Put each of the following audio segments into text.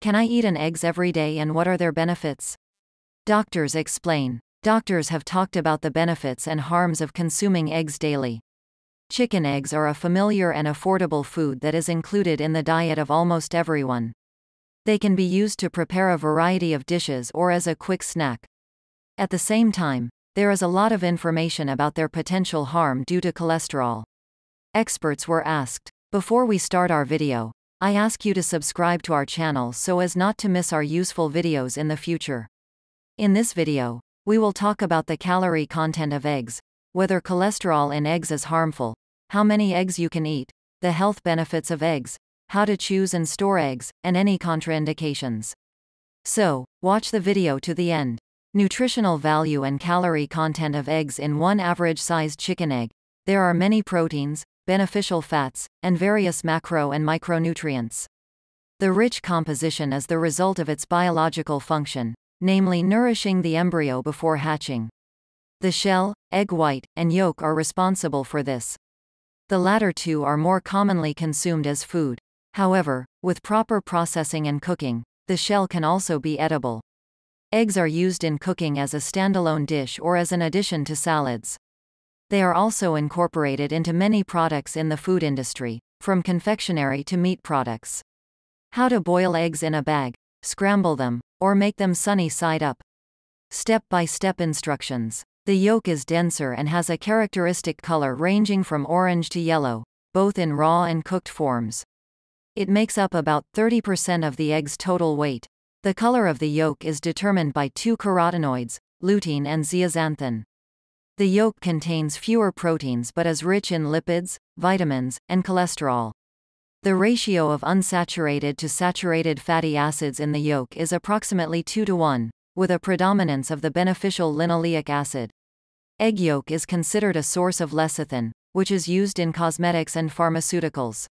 Can I eat an eggs every day and what are their benefits? Doctors explain. Doctors have talked about the benefits and harms of consuming eggs daily. Chicken eggs are a familiar and affordable food that is included in the diet of almost everyone. They can be used to prepare a variety of dishes or as a quick snack. At the same time, there is a lot of information about their potential harm due to cholesterol. Experts were asked. Before we start our video, I ask you to subscribe to our channel so as not to miss our useful videos in the future. In this video, we will talk about the calorie content of eggs, whether cholesterol in eggs is harmful, how many eggs you can eat, the health benefits of eggs, how to choose and store eggs, and any contraindications. So, watch the video to the end. Nutritional value and calorie content of eggs in one average-sized chicken egg. There are many proteins, beneficial fats, and various macro and micronutrients. The rich composition is the result of its biological function, namely nourishing the embryo before hatching. The shell, egg white, and yolk are responsible for this. The latter two are more commonly consumed as food. However, with proper processing and cooking, the shell can also be edible. Eggs are used in cooking as a standalone dish or as an addition to salads. They are also incorporated into many products in the food industry, from confectionery to meat products. How to boil eggs in a bag, scramble them, or make them sunny side up. Step-by-step instructions. The yolk is denser and has a characteristic color ranging from orange to yellow, both in raw and cooked forms. It makes up about 30% of the egg's total weight. The color of the yolk is determined by two carotenoids, lutein and zeaxanthin. The yolk contains fewer proteins but is rich in lipids, vitamins, and cholesterol. The ratio of unsaturated to saturated fatty acids in the yolk is approximately 2:1, with a predominance of the beneficial linoleic acid. Egg yolk is considered a source of lecithin, which is used in cosmetics and pharmaceuticals.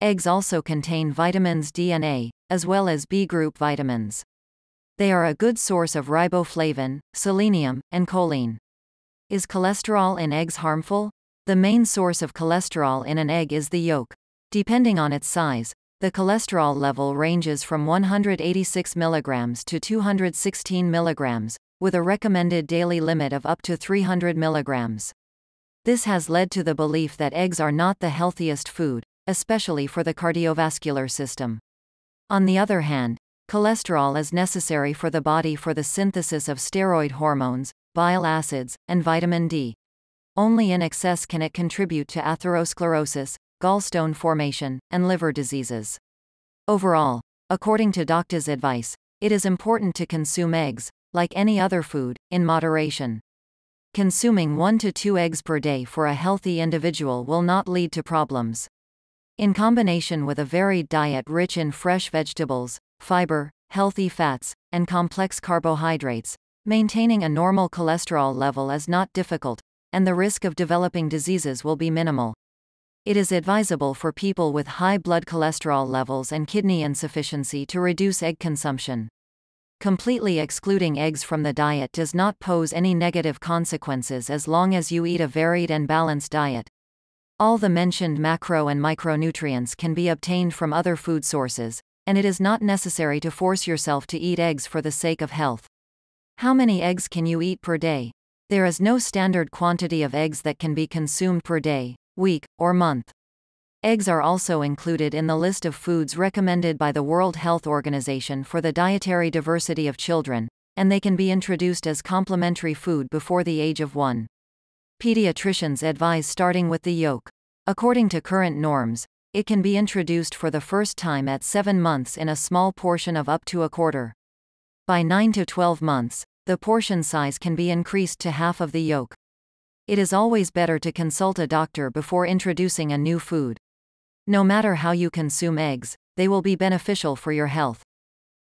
Eggs also contain vitamins D and A, as well as B group vitamins. They are a good source of riboflavin, selenium, and choline. Is cholesterol in eggs harmful? The main source of cholesterol in an egg is the yolk. Depending on its size, the cholesterol level ranges from 186 mg to 216 mg, with a recommended daily limit of up to 300 mg. This has led to the belief that eggs are not the healthiest food, especially for the cardiovascular system. On the other hand, cholesterol is necessary for the body for the synthesis of steroid hormones, bile acids, and vitamin D. Only in excess can it contribute to atherosclerosis, gallstone formation, and liver diseases. Overall, according to doctors' advice, it is important to consume eggs, like any other food, in moderation. Consuming 1 to 2 eggs per day for a healthy individual will not lead to problems. In combination with a varied diet rich in fresh vegetables, fiber, healthy fats, and complex carbohydrates, maintaining a normal cholesterol level is not difficult, and the risk of developing diseases will be minimal. It is advisable for people with high blood cholesterol levels and kidney insufficiency to reduce egg consumption. Completely excluding eggs from the diet does not pose any negative consequences as long as you eat a varied and balanced diet. All the mentioned macro and micronutrients can be obtained from other food sources, and it is not necessary to force yourself to eat eggs for the sake of health. How many eggs can you eat per day? There is no standard quantity of eggs that can be consumed per day, week, or month. Eggs are also included in the list of foods recommended by the World Health Organization for the dietary diversity of children, and they can be introduced as complementary food before the age of 1. Pediatricians advise starting with the yolk. According to current norms, it can be introduced for the first time at 7 months in a small portion of up to a quarter. By 9 to 12 months, the portion size can be increased to half of the yolk. It is always better to consult a doctor before introducing a new food. No matter how you consume eggs, they will be beneficial for your health.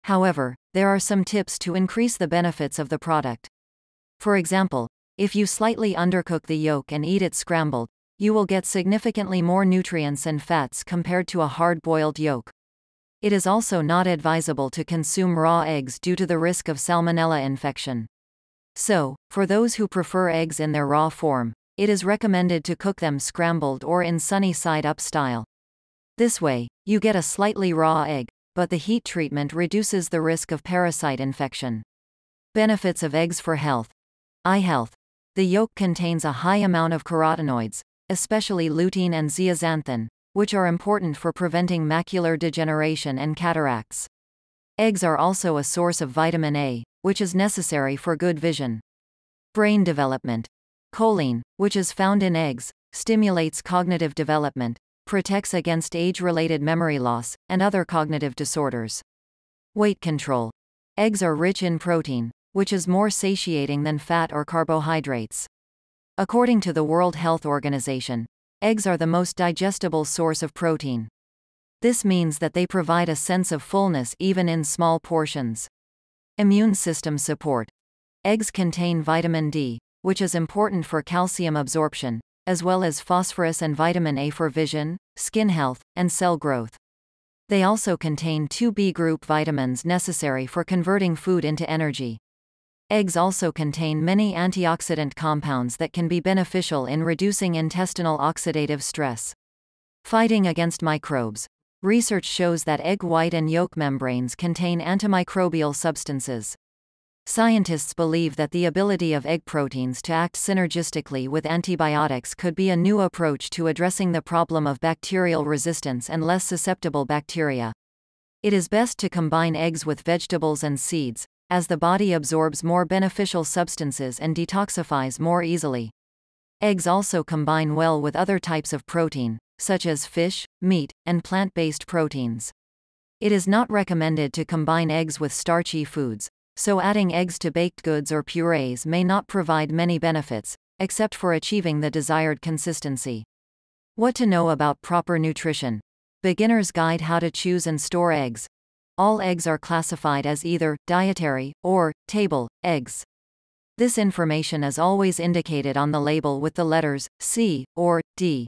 However, there are some tips to increase the benefits of the product. For example, if you slightly undercook the yolk and eat it scrambled, you will get significantly more nutrients and fats compared to a hard-boiled yolk. It is also not advisable to consume raw eggs due to the risk of salmonella infection. So, for those who prefer eggs in their raw form, it is recommended to cook them scrambled or in sunny side up style. This way, you get a slightly raw egg, but the heat treatment reduces the risk of parasite infection. Benefits of eggs for health. Eye health. The yolk contains a high amount of carotenoids, especially lutein and zeaxanthin, which are important for preventing macular degeneration and cataracts. Eggs are also a source of vitamin A, which is necessary for good vision. Brain development. Choline, which is found in eggs, stimulates cognitive development, protects against age-related memory loss, and other cognitive disorders. Weight control. Eggs are rich in protein, which is more satiating than fat or carbohydrates. According to the World Health Organization, eggs are the most digestible source of protein. This means that they provide a sense of fullness even in small portions. Immune system support. Eggs contain vitamin D, which is important for calcium absorption, as well as phosphorus and vitamin A for vision, skin health, and cell growth. They also contain 2B group vitamins necessary for converting food into energy. Eggs also contain many antioxidant compounds that can be beneficial in reducing intestinal oxidative stress. Fighting against microbes. Research shows that egg white and yolk membranes contain antimicrobial substances. Scientists believe that the ability of egg proteins to act synergistically with antibiotics could be a new approach to addressing the problem of bacterial resistance and less susceptible bacteria. It is best to combine eggs with vegetables and seeds, as the body absorbs more beneficial substances and detoxifies more easily. Eggs also combine well with other types of protein, such as fish, meat, and plant-based proteins. It is not recommended to combine eggs with starchy foods, so adding eggs to baked goods or purees may not provide many benefits, except for achieving the desired consistency. What to know about proper nutrition. Beginner's Guide: How to Choose and Store Eggs. All eggs are classified as either dietary or table eggs. This information is always indicated on the label with the letters C or D.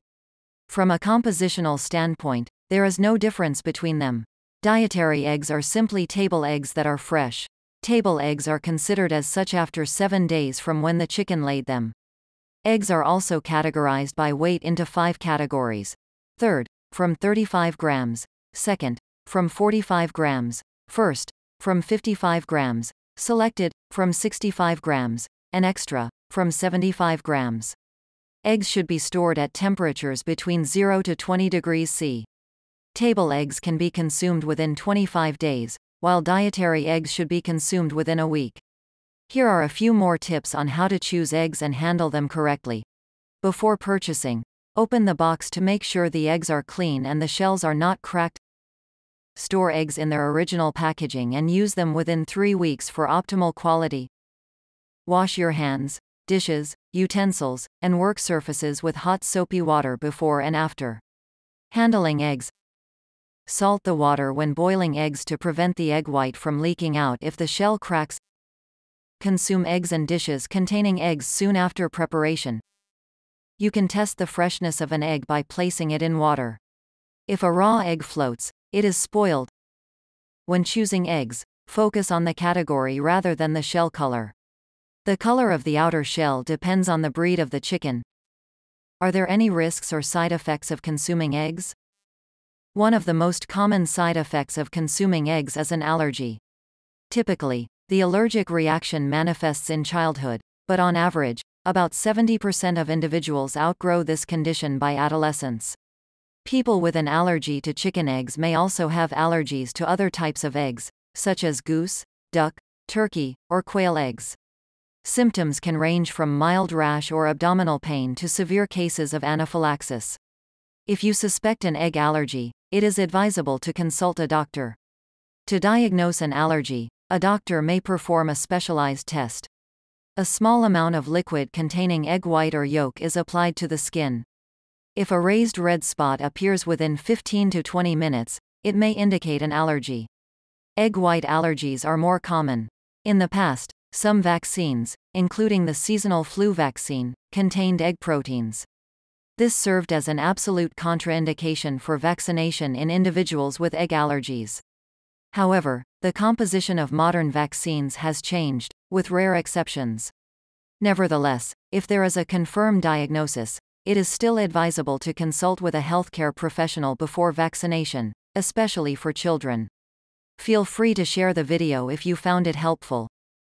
From a compositional standpoint, there is no difference between them. Dietary eggs are simply table eggs that are fresh. Table eggs are considered as such after 7 days from when the chicken laid them. Eggs are also categorized by weight into 5 categories. Third, from 35 grams. Second, from 45 grams. First, from 55 grams. Selected, from 65 grams. And extra, from 75 grams. Eggs should be stored at temperatures between 0 to 20 degrees C. Table eggs can be consumed within 25 days, while dietary eggs should be consumed within a week. Here are a few more tips on how to choose eggs and handle them correctly. Before purchasing, open the box to make sure the eggs are clean and the shells are not cracked. Store eggs in their original packaging and use them within 3 weeks for optimal quality. Wash your hands, dishes, utensils, and work surfaces with hot soapy water before and after. Handling eggs. Salt the water when boiling eggs to prevent the egg white from leaking out if the shell cracks. Consume eggs and dishes containing eggs soon after preparation. You can test the freshness of an egg by placing it in water. If a raw egg floats, it is spoiled. When choosing eggs, focus on the category rather than the shell color. The color of the outer shell depends on the breed of the chicken. Are there any risks or side effects of consuming eggs? One of the most common side effects of consuming eggs is an allergy. Typically, the allergic reaction manifests in childhood, but on average, about 70% of individuals outgrow this condition by adolescence. People with an allergy to chicken eggs may also have allergies to other types of eggs, such as goose, duck, turkey, or quail eggs. Symptoms can range from mild rash or abdominal pain to severe cases of anaphylaxis. If you suspect an egg allergy, it is advisable to consult a doctor. To diagnose an allergy, a doctor may perform a specialized test. A small amount of liquid containing egg white or yolk is applied to the skin. If a raised red spot appears within 15 to 20 minutes, it may indicate an allergy. Egg white allergies are more common. In the past, some vaccines, including the seasonal flu vaccine, contained egg proteins. This served as an absolute contraindication for vaccination in individuals with egg allergies. However, the composition of modern vaccines has changed, with rare exceptions. Nevertheless, if there is a confirmed diagnosis, it is still advisable to consult with a healthcare professional before vaccination, especially for children. Feel free to share the video if you found it helpful.